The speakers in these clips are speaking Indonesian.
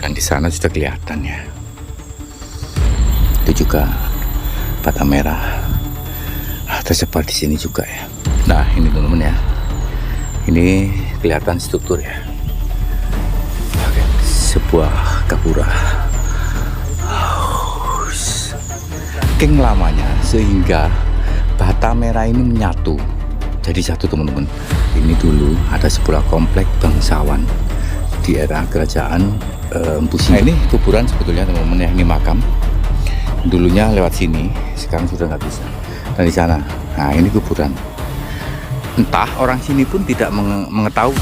Dan di sana sudah kelihatan ya. Itu juga bata merah. Tersebar di sini juga ya. Nah ini teman-teman ya. Ini kelihatan struktur ya. Sebuah gapura. Saking lamanya sehingga bata merah ini menyatu jadi satu teman-teman. Ini dulu ada sebuah komplek bangsawan di era kerajaan Empu Sindok. Nah, ini kuburan sebetulnya teman-teman ya. Ini makam. Dulunya lewat sini, sekarang sudah nggak bisa. Dan di sana, nah ini kuburan. Entah orang sini pun tidak mengetahui.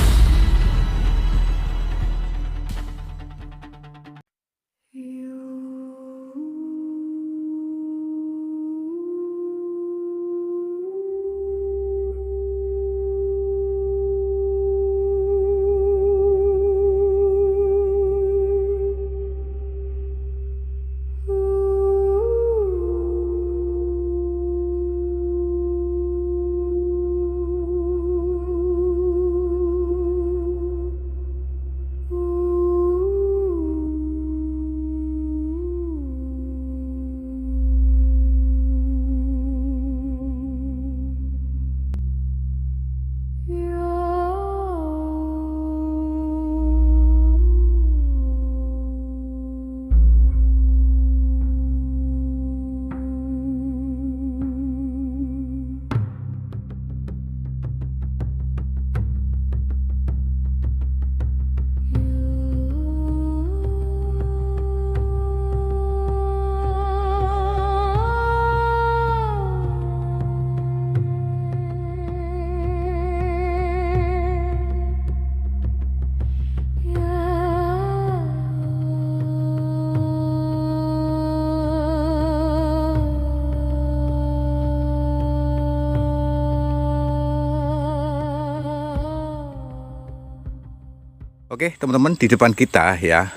Oke teman-teman, di depan kita ya,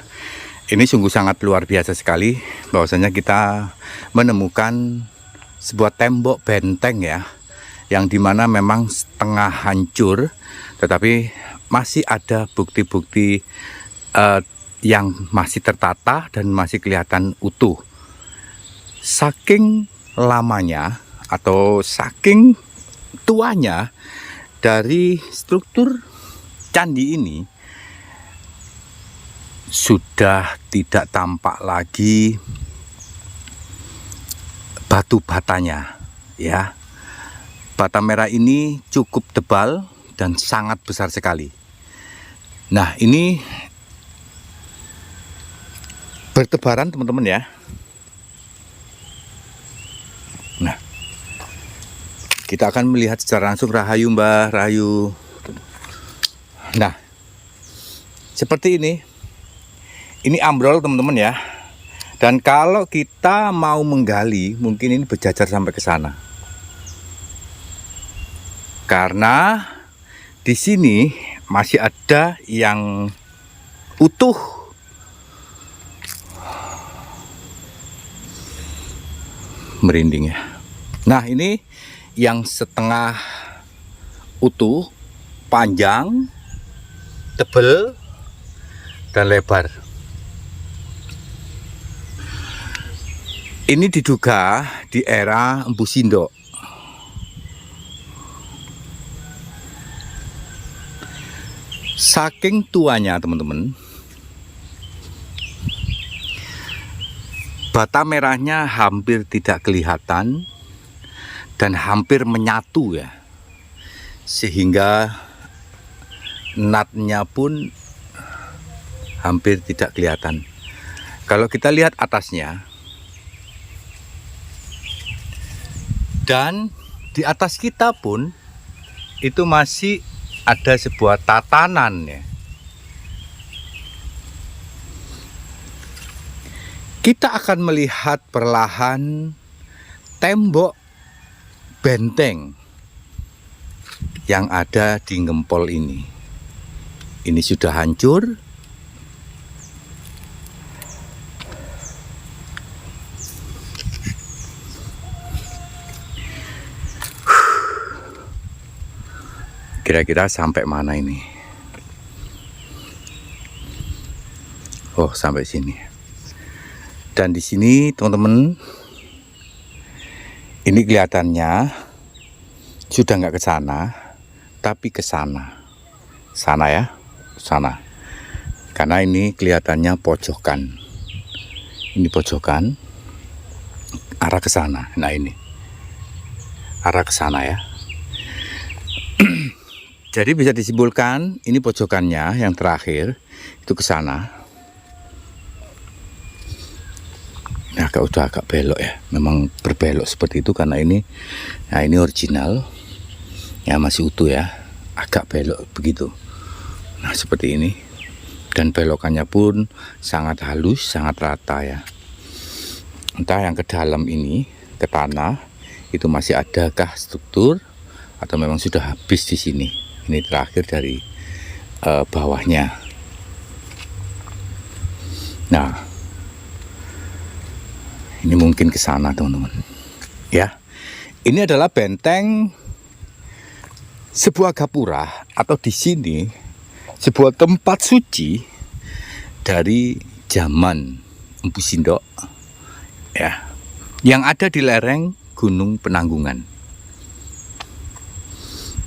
ini sungguh sangat luar biasa sekali bahwasanya kita menemukan sebuah tembok benteng ya, yang dimana memang setengah hancur tetapi masih ada bukti-bukti yang masih tertata dan masih kelihatan utuh. Saking lamanya atau saking tuanya dari struktur candi ini, sudah tidak tampak lagi batu batanya ya. Bata merah ini cukup tebal dan sangat besar sekali. Nah ini bertebaran teman-teman ya. Nah kita akan melihat secara langsung. Rahayu Mbah, Rahayu. Nah seperti ini. Ini ambrol teman-teman ya. Dan kalau kita mau menggali, mungkin ini berjajar sampai ke sana. Karena di sini masih ada yang utuh. Merinding ya. Nah, ini yang setengah utuh, panjang, tebal, dan lebar. Ini diduga di era Empu Sindok. Saking tuanya teman-teman, bata merahnya hampir tidak kelihatan dan hampir menyatu ya, sehingga natnya pun hampir tidak kelihatan. Kalau kita lihat atasnya, dan di atas kita pun itu masih ada sebuah tatanan ya. Kita akan melihat perlahan tembok benteng yang ada di Ngempol ini. Ini sudah hancur. Kira-kira sampai mana ini? Oh, sampai sini. Dan di sini teman-teman, ini kelihatannya sudah nggak ke sana, tapi ke sana. Sana ya, sana. Karena ini kelihatannya pojokan. Ini pojokan, arah ke sana. Nah ini, arah ke sana ya. Jadi bisa disimpulkan, ini pojokannya yang terakhir itu ke sana. Nah, udah agak belok ya. Memang berbelok seperti itu karena ini, nah ini original, ya masih utuh ya. Agak belok begitu. Nah seperti ini. Dan belokannya pun sangat halus, sangat rata ya. Entah yang ke dalam ini, ke tanah, itu masih adakah struktur atau memang sudah habis di sini. Ini terakhir dari bawahnya. Nah, ini mungkin ke sana teman-teman. Ya, ini adalah benteng sebuah gapura atau di sini sebuah tempat suci dari zaman Empu Sindok ya, yang ada di lereng Gunung Penanggungan.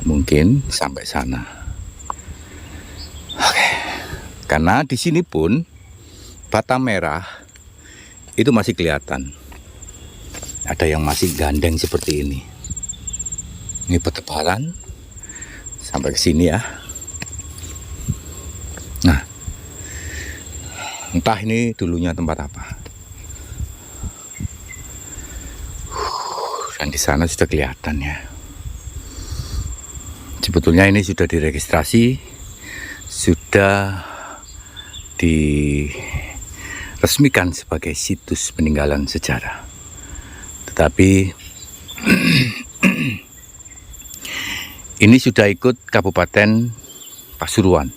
Mungkin sampai sana. Oke. Karena di sini pun bata merah itu masih kelihatan. Ada yang masih gandeng seperti ini. Ini petebalan sampai ke sini ya. Nah, entah ini dulunya tempat apa. Dan di sana sudah kelihatan ya. Sebetulnya ini sudah diregistrasi, sudah diresmikan sebagai situs peninggalan sejarah. Tetapi ini sudah ikut Kabupaten Pasuruan.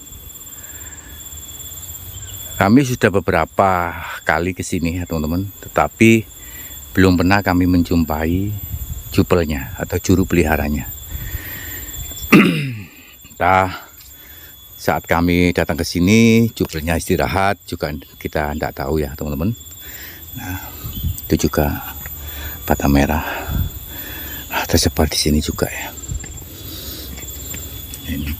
Kami sudah beberapa kali ke sini ya teman-teman, tetapi belum pernah kami menjumpai jupelnya atau juru peliharanya. Entah saat kami datang ke sini jupelnya istirahat juga kita tidak tahu ya teman-teman. Nah, itu juga bata merah tersebar di sini juga ya. Ini.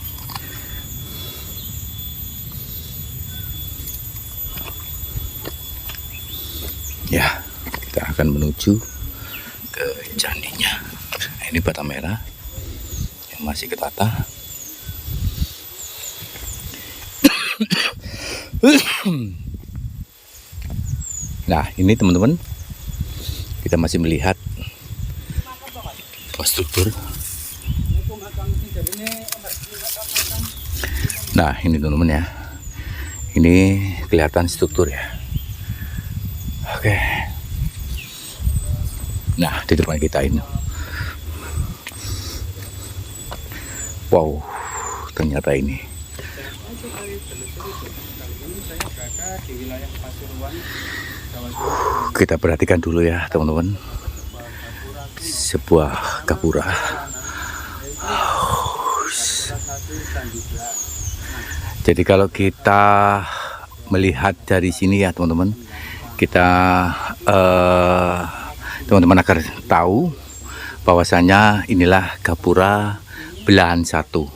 Ya, kita akan menuju ke candinya. Nah, ini bata merah yang masih ketata. Nah, ini teman-teman, kita masih melihat struktur. Nah, ini teman-teman ya, ini kelihatan struktur ya. Oke. Nah, di depan kita ini. Wow, ternyata ini. Kita perhatikan dulu ya, teman-teman. Sebuah gapura. Jadi kalau kita melihat dari sini ya, teman-teman, kita teman-teman agar tahu bahwasanya inilah gapura belahan satu.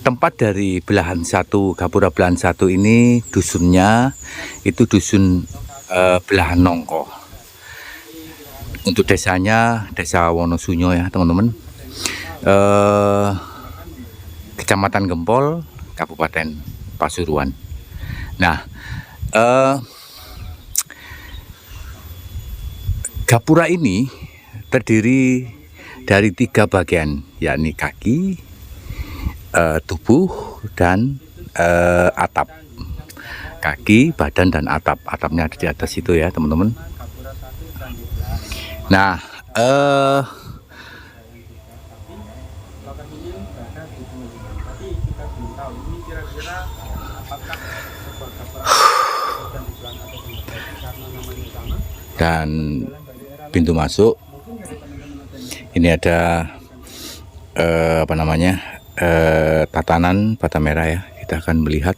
Tempat dari belahan satu, gapura belahan satu ini dusunnya itu dusun Belahan Nongko. Untuk desanya Desa Wonosunyo ya teman-teman. Kecamatan Gempol, Kabupaten Pasuruan. Nah, gapura ini terdiri dari 3 bagian, yakni kaki, tubuh, dan atap. Kaki, badan, dan atap. Atapnya ada di atas itu ya teman-teman. Nah, dan pintu masuk ini ada tatanan bata merah ya. Kita akan melihat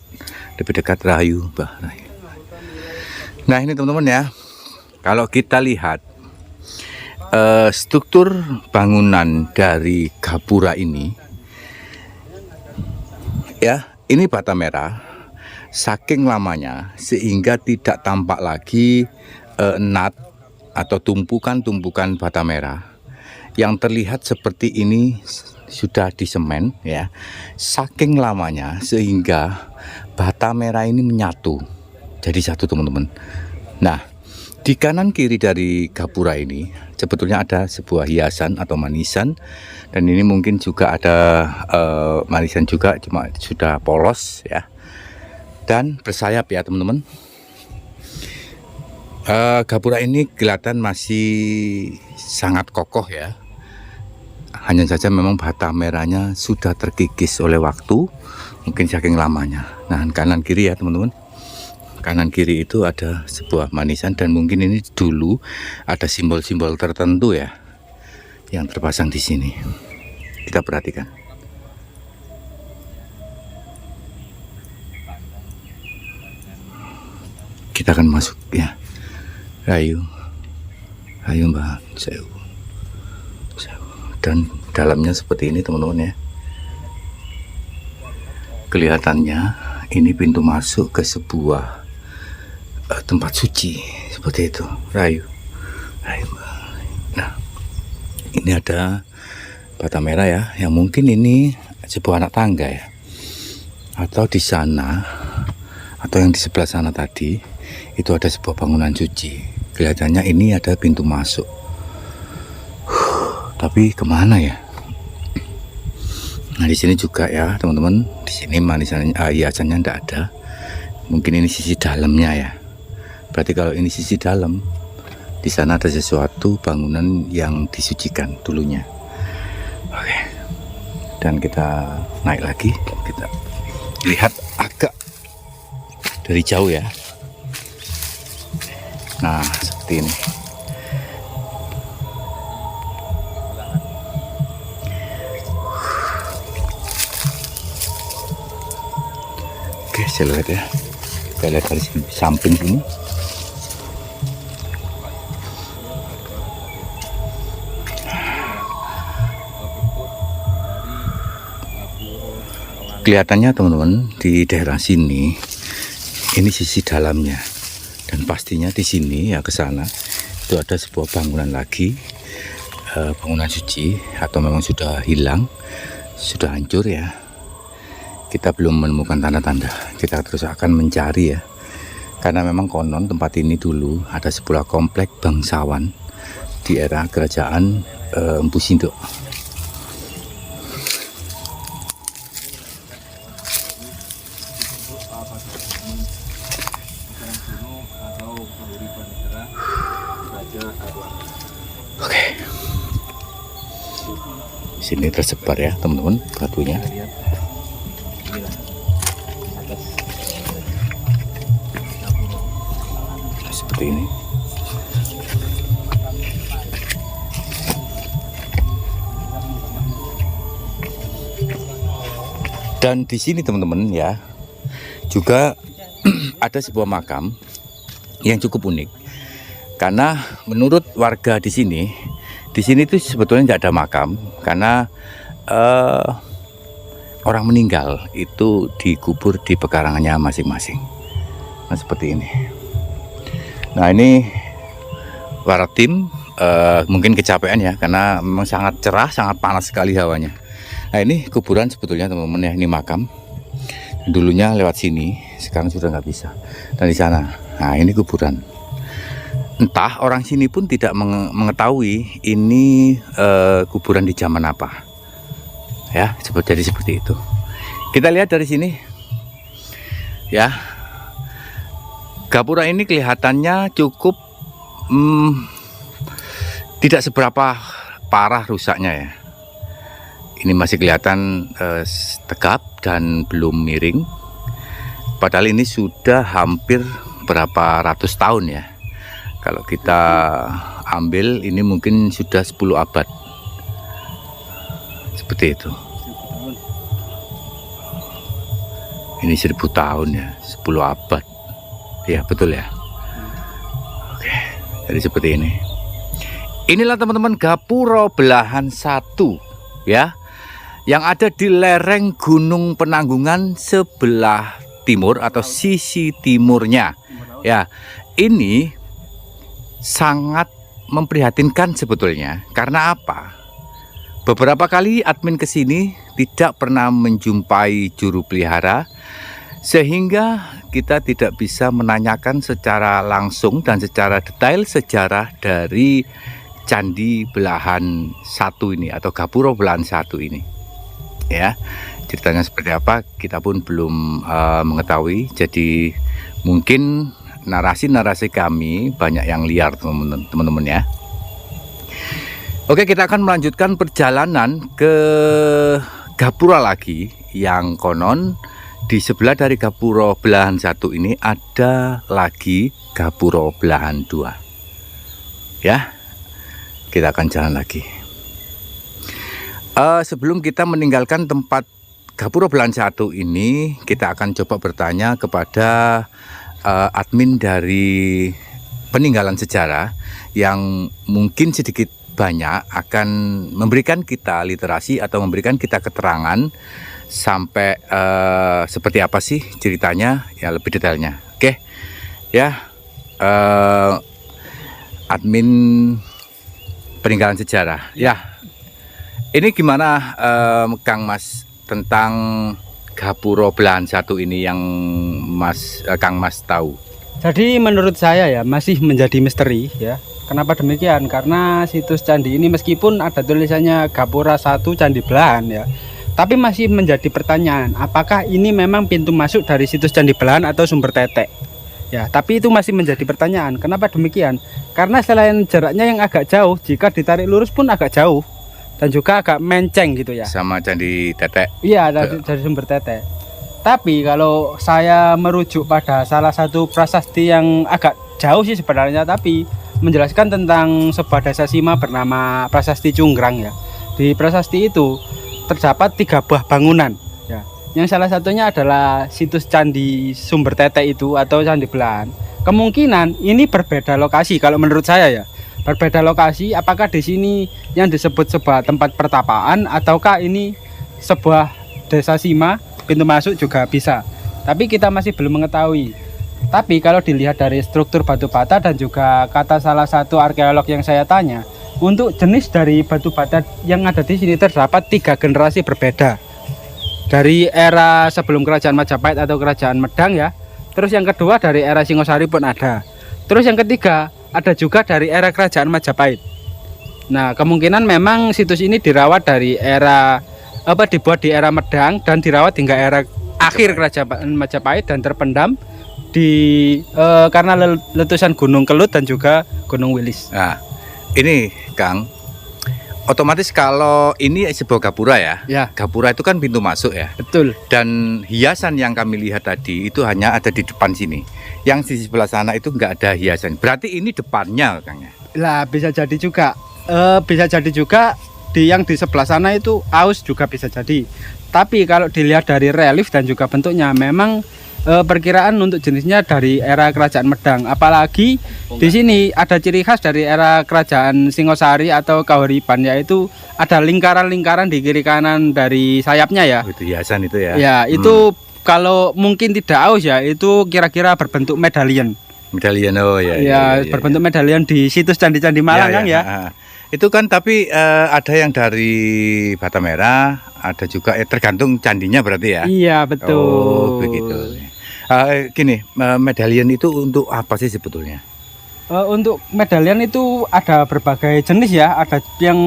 lebih dekat Rahayu, Mbah Rahayu. Nah ini teman-teman ya, kalau kita lihat struktur bangunan dari gapura ini ya, ini bata merah saking lamanya sehingga tidak tampak lagi nat atau tumpukan-tumpukan bata merah. Yang terlihat seperti ini sudah disemen ya, saking lamanya sehingga bata merah ini menyatu jadi satu teman-teman. Nah di kanan kiri dari gapura ini sebetulnya ada sebuah hiasan atau manisan, dan ini mungkin juga ada manisan juga, cuma sudah polos ya dan bersayap ya teman-teman. Gapura ini kelihatan masih sangat kokoh ya, hanya saja memang bata merahnya sudah terkikis oleh waktu, mungkin saking lamanya. Nah kanan kiri ya teman-teman, kanan kiri itu ada sebuah manisan, dan mungkin ini dulu ada simbol-simbol tertentu ya yang terpasang di sini. Kita perhatikan. Kita akan masuk ya. Rahayu, Rahayu Mbah Sewu. Dan dalamnya seperti ini teman-teman ya. Kelihatannya ini pintu masuk ke sebuah tempat suci seperti itu. Rahayu, Rahayu. Nah ini ada bata merah ya, yang mungkin ini sebuah anak tangga ya, atau di sana atau yang di sebelah sana tadi itu ada sebuah bangunan suci. Kelihatannya ini ada pintu masuk, tapi kemana ya? Nah di sini juga ya teman-teman, di sini manisannya, hiasannya tidak ada. Mungkin ini sisi dalamnya ya. Berarti kalau ini sisi dalam, di sana ada sesuatu bangunan yang disucikan dulunya. Oke, dan kita naik lagi, kita lihat agak dari jauh ya. Nah seperti ini. Oke, saya lihat ya. Kita lihat dari sini, samping sini. Kelihatannya teman-teman di daerah sini ini sisi dalamnya, dan pastinya di sini ya ke sana itu ada sebuah bangunan lagi, bangunan suci, atau memang sudah hilang, sudah hancur ya. Kita belum menemukan tanda-tanda, kita terus akan mencari ya, karena memang konon tempat ini dulu ada sebuah komplek bangsawan di era kerajaan Empu Sindok. Oke, sini tersebar ya teman-teman batunya. Seperti ini. Dan di sini teman-teman ya, juga ada sebuah makam yang cukup unik. Karena menurut warga di sini itu sebetulnya tidak ada makam, karena orang meninggal itu dikubur di pekarangannya masing-masing. Nah seperti ini. Nah ini para tim mungkin kecapean ya, karena memang sangat cerah, sangat panas sekali hawanya. Nah ini kuburan sebetulnya teman-teman ya, ini makam. Dulunya lewat sini, sekarang sudah nggak bisa. Dan di sana, nah ini kuburan. Entah orang sini pun tidak mengetahui ini kuburan di zaman apa ya, jadi seperti itu. Kita lihat dari sini ya, gapura ini kelihatannya cukup tidak seberapa parah rusaknya ya. Ini masih kelihatan tegap dan belum miring, padahal ini sudah hampir berapa ratus tahun ya. Kalau kita ambil ini mungkin sudah 10 abad. Seperti itu. Ini 1000 tahun ya, 10 abad. Ya betul ya. Oke, jadi seperti ini. Inilah teman-teman Gapura Belahan 1 ya, yang ada di lereng Gunung Penanggungan sebelah timur atau sisi timurnya. Ya, ini sangat memprihatinkan sebetulnya. Karena apa? Beberapa kali admin kesini tidak pernah menjumpai juru pelihara, sehingga kita tidak bisa menanyakan secara langsung dan secara detail sejarah dari Candi Belahan 1 ini atau Gapura Belahan 1 ini. Ya, ceritanya seperti apa kita pun belum mengetahui. Jadi mungkin narasi-narasi kami banyak yang liar teman-teman ya. Oke, kita akan melanjutkan perjalanan ke Gapura lagi, yang konon di sebelah dari Gapura Belahan 1 ini ada lagi Gapura Belahan 2. Ya, kita akan jalan lagi. Sebelum kita meninggalkan tempat Gapura Belahan 1 ini, kita akan coba bertanya kepada admin dari peninggalan sejarah yang mungkin sedikit banyak akan memberikan kita literasi atau memberikan kita keterangan sampai seperti apa sih ceritanya ya, lebih detailnya. Oke ya, admin peninggalan sejarah ya, ini gimana Kang Mas tentang Gapura Belahan 1 ini yang Kang Mas tahu? Jadi menurut saya ya masih menjadi misteri ya. Kenapa demikian? Karena situs candi ini meskipun ada tulisannya Gapura 1 Candi Belahan ya, tapi masih menjadi pertanyaan, apakah ini memang pintu masuk dari situs Candi Belahan atau sumber tetek? Ya, tapi itu masih menjadi pertanyaan. Kenapa demikian? Karena selain jaraknya yang agak jauh, jika ditarik lurus pun agak jauh dan juga agak menceng gitu ya. Sama Candi Tetek. Iya, dari sumber tetek. Tapi kalau saya merujuk pada salah satu prasasti yang agak jauh sih sebenarnya, tapi menjelaskan tentang sebuah desa Sima bernama Prasasti Cunggrang ya. Di prasasti itu terdapat 3 buah bangunan ya. Yang salah satunya adalah situs candi sumber tetek itu atau Candi Belahan. Kemungkinan ini berbeda lokasi kalau menurut saya ya. Berbeda lokasi, apakah di sini yang disebut sebuah tempat pertapaan ataukah ini sebuah desa Sima, pintu masuk juga bisa. Tapi kita masih belum mengetahui. Tapi kalau dilihat dari struktur batu bata dan juga kata salah satu arkeolog yang saya tanya, untuk jenis dari batu bata yang ada di sini terdapat 3 generasi berbeda. Dari era sebelum kerajaan Majapahit atau kerajaan Medang ya. Terus yang kedua dari era Singosari pun ada. Terus yang ketiga ada juga dari era kerajaan Majapahit. Nah, kemungkinan memang situs ini dirawat dari era dibuat di era Medang dan dirawat hingga era akhir kerajaan Majapahit dan terpendam karena letusan Gunung Kelut dan juga Gunung Wilis. Nah, ini Kang, otomatis kalau ini sebuah gapura ya, gapura itu kan pintu masuk ya. Betul. Dan hiasan yang kami lihat tadi itu hanya ada di depan sini. Yang di sebelah sana itu nggak ada hiasan. Berarti ini depannya, Kang ya? Lah bisa jadi juga. Bisa jadi juga yang di sebelah sana itu aus juga bisa jadi. Tapi kalau dilihat dari relief dan juga bentuknya, memang perkiraan untuk jenisnya dari era kerajaan Medang. Apalagi di sini ada ciri khas dari era kerajaan Singosari atau Kahuriban, yaitu ada lingkaran-lingkaran di kiri kanan dari sayapnya ya. Itu hiasan itu ya. Ya, itu kalau mungkin tidak aus ya, itu kira-kira berbentuk medalion. Medalion, oh ya. Ya, berbentuk medalion di situs candi-candi Malang kan ya. Itu kan tapi ada yang dari bata merah, ada juga tergantung candinya berarti ya. Iya, betul. Oh, begitu. Gini, medalion itu untuk apa sih sebetulnya? Untuk medalion itu ada berbagai jenis ya. Ada yang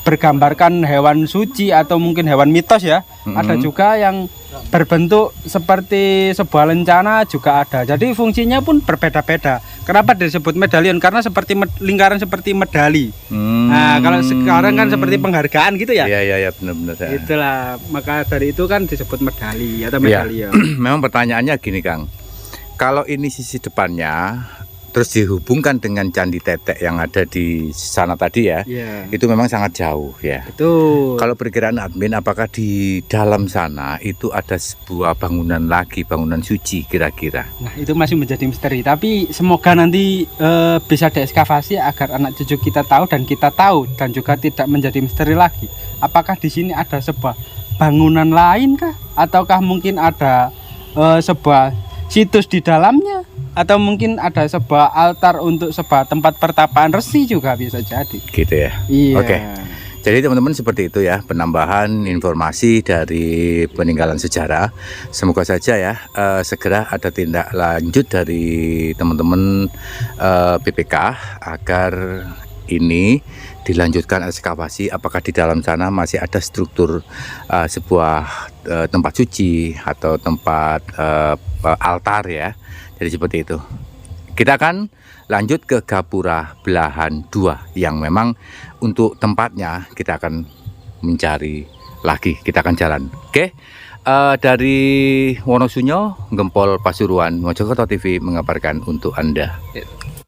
bergambarkan hewan suci atau mungkin hewan mitos ya. Ada juga yang berbentuk seperti sebuah lencana juga ada. Jadi fungsinya pun berbeda-beda. Kenapa disebut medalion? Karena seperti lingkaran seperti medali. Nah, kalau sekarang kan seperti penghargaan gitu ya. Iya, benar-benar. Itulah, maka dari itu kan disebut medali atau medalion. Memang pertanyaannya gini, Kang. Kalau ini sisi depannya, terus dihubungkan dengan Candi Tetek yang ada di sana tadi ya, Iya. itu memang sangat jauh ya. Betul. Kalau perkiraan admin, apakah di dalam sana itu ada sebuah bangunan lagi, bangunan suci kira-kira? Nah, itu masih menjadi misteri. Tapi semoga nanti bisa diekskavasi agar anak cucu kita tahu dan kita tahu, dan juga tidak menjadi misteri lagi. Apakah di sini ada sebuah bangunan lain kah? Ataukah mungkin ada sebuah situs di dalamnya? Atau mungkin ada sebuah altar untuk sebuah tempat pertapaan resi juga bisa jadi. Gitu ya. Iya. Oke. Jadi teman-teman seperti itu ya, penambahan informasi dari peninggalan sejarah. Semoga saja ya segera ada tindak lanjut dari teman-teman BPK agar ini dilanjutkan ekskavasi. Apakah di dalam sana masih ada struktur sebuah tempat suci atau tempat altar ya. Jadi seperti itu. Kita akan lanjut ke Gapura Belahan 2 yang memang untuk tempatnya kita akan mencari lagi. Kita akan jalan. Oke. Dari Wonosunyo, Gempol Pasuruan, Mojokerto TV mengabarkan untuk Anda.